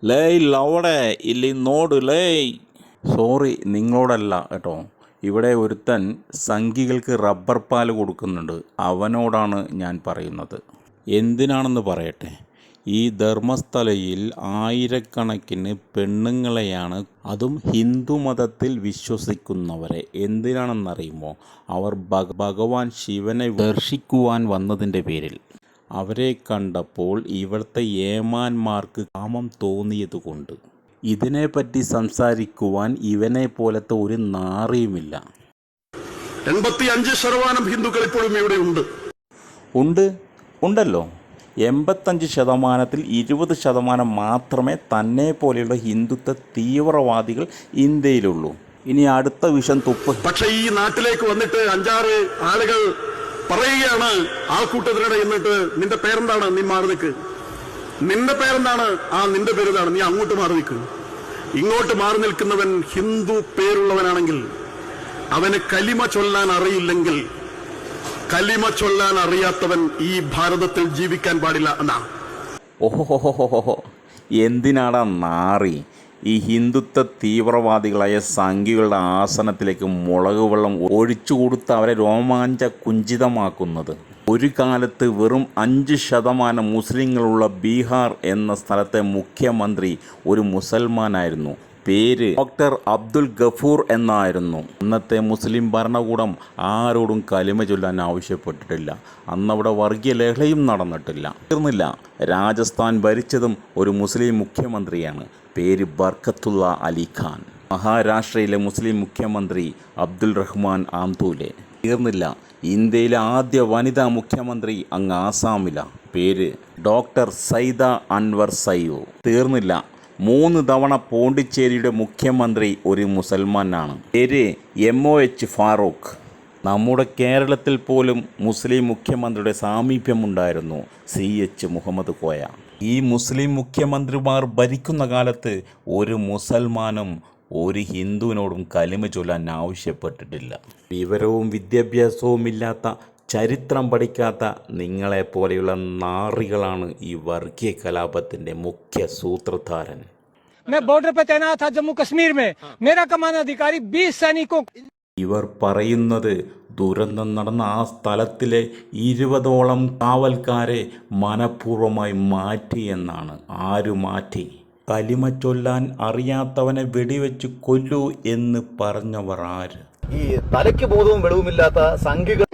Lay ലവടെ ഇല്ലി നോട് lay. Sorry, നിങ്ങളോടല്ല കേട്ടോ. ഇവിടെ ഒരുത്തൻ സംഘികൾക്ക് റബ്ബർ പാൽ കൊടുക്കുന്നുണ്ട്, അവനോടാണ് ഞാൻ പറയുന്നത്. എന്തിനാണെന്ന് പറയട്ടെ. ഈ ധർമ്മസ്ഥലയിൽ ആയിരക്കണക്കിന് പെണ്ണുങ്ങളെയാണ്, അതും ഹിന്ദു മതത്തിൽ വിശ്വസിക്കുന്നവരെ, എന്തിനാണെന്നറിയുമോ? അവർ ഭഗവാൻ ശിവനെ ദർശിക്കുവാൻ വന്നതിൻ്റെ പേരിൽ. അവരെ കണ്ടപ്പോൾ ഇവിടുത്തെ ഏമാന്മാർക്ക് കാമം തോന്നിയതുകൊണ്ട്. ഇതിനെപ്പറ്റി സംസാരിക്കുവാൻ ഇവനെ പോലത്തെ ഒരു നാറിയുമില്ല. 85% ഹിന്ദുക്കൾ ഇപ്പോഴും ഇവിടെ ഉണ്ടല്ലോ. 85%-ൽ 20% മാത്രമേ തന്നെ പോലെയുള്ള ഹിന്ദുത്വ തീവ്രവാദികൾ ഇന്ത്യയിലുള്ളൂ. ഇനി അടുത്ത വിഷം തുപ്പ്. പക്ഷേ ഈ നാട്ടിലേക്ക് വന്നിട്ട് 5-6 ആളുകൾ പറയുകയാണ്, ആൾക്കൂട്ടത്തിനിടെ എന്നിട്ട് നിന്റെ പേരെന്താണ്, നീ മാറി നിൽക്ക്, നിന്റെ പേരെന്താണ്, നിന്റെ പേരെന്താണ്, നീ അങ്ങോട്ട് മാറി നിൽക്ക്. ഇങ്ങോട്ട് മാറി നിൽക്കുന്നവൻ ഹിന്ദു പേരുള്ളവനാണെങ്കിൽ, അവന് കലിമ ചൊല്ലാൻ അറിയില്ലെങ്കിൽ, കലിമ ചൊല്ലാൻ അറിയാത്തവൻ ഈ ഭാരതത്തിൽ ജീവിക്കാൻ പാടില്ല എന്നാ. ഓഹോഹോഹോഹോ, എന്തിനാടാ നാറി ഈ ഹിന്ദുത്വ തീവ്രവാദികളായ സംഘികളുടെ ആസനത്തിലേക്ക് മുളക് വെള്ളം ഒഴിച്ചു കൊടുത്ത് അവരെ രോമാഞ്ച കുഞ്ചിതമാക്കുന്നത്? ഒരു കാലത്ത് വെറും 5% മുസ്ലിങ്ങളുള്ള ബീഹാർ എന്ന സ്ഥലത്തെ മുഖ്യമന്ത്രി ഒരു മുസൽമാനായിരുന്നു. പേര് ഡോക്ടർ അബ്ദുൽ ഗഫൂർ എന്നായിരുന്നു. അന്നത്തെ മുസ്ലിം ഭരണകൂടം ആരോടും കലിമ ചൊല്ലാൻ ആവശ്യപ്പെട്ടിട്ടില്ല. അന്നവിടെ വർഗീയ ലഹളയും നടന്നിട്ടില്ല. തീർന്നില്ല, രാജസ്ഥാൻ ഭരിച്ചതും ഒരു മുസ്ലിം മുഖ്യമന്ത്രിയാണ്. പേര് ബർക്കത്തുള്ള അലി ഖാൻ. മഹാരാഷ്ട്രയിലെ മുസ്ലിം മുഖ്യമന്ത്രി അബ്ദുൽ റഹ്മാൻ ആംതൂലെ. തീർന്നില്ല, ഇന്ത്യയിലെ ആദ്യ വനിതാ മുഖ്യമന്ത്രി അങ്ങ് ആസാമില. പേര് ഡോക്ടർ സൈദ അൻവർ സയ്യോ. തീർന്നില്ല, 3 തവണ പോണ്ടിച്ചേരിയുടെ മുഖ്യമന്ത്രി ഒരു മുസൽമാനാണ്. പേര് MOH ഫാറൂഖ്. നമ്മുടെ കേരളത്തിൽ പോലും മുസ്ലിം മുഖ്യമന്ത്രിയുടെ സാമീപ്യമുണ്ടായിരുന്നു, CH മുഹമ്മദ് കോയ. ഈ മുസ്ലിം മുഖ്യമന്ത്രിമാർ ഭരിക്കുന്ന കാലത്ത് ഒരു മുസൽമാനും ഒരു ഹിന്ദുവിനോടും കലിമ ചൊല്ലാൻ ആവശ്യപ്പെട്ടിട്ടില്ല. വിവരവും വിദ്യാഭ്യാസവും ഇല്ലാത്ത, ചരിത്രം പഠിക്കാത്ത നിങ്ങളെപ്പോലെയുള്ള നാറികളാണ് ഈ വർഗീയ കലാപത്തിൻ്റെ മുഖ്യ സൂത്രധാരൻ. मैं बॉर्डर पे तैनात था जम्मू कश्मीर में, मेरा कमांड अधिकारी 20 सैनिकों. ഇവർ പറയുന്നത് ദുരന്തം നടന്ന ആ സ്ഥലത്തിലെ 20ഓളം കാവൽക്കാരെ മനഃപൂർവ്വമായി മാറ്റി എന്നാണ്. ആരു മാറ്റി? കലിമ ചൊല്ലാൻ അറിയാത്തവനെ വെടിവെച്ച് കൊല്ലൂ എന്ന് പറഞ്ഞവർ ആര്? ഈ തലയ്ക്ക് ബോധവും വെളിവുമില്ലാത്ത സംഘികൾ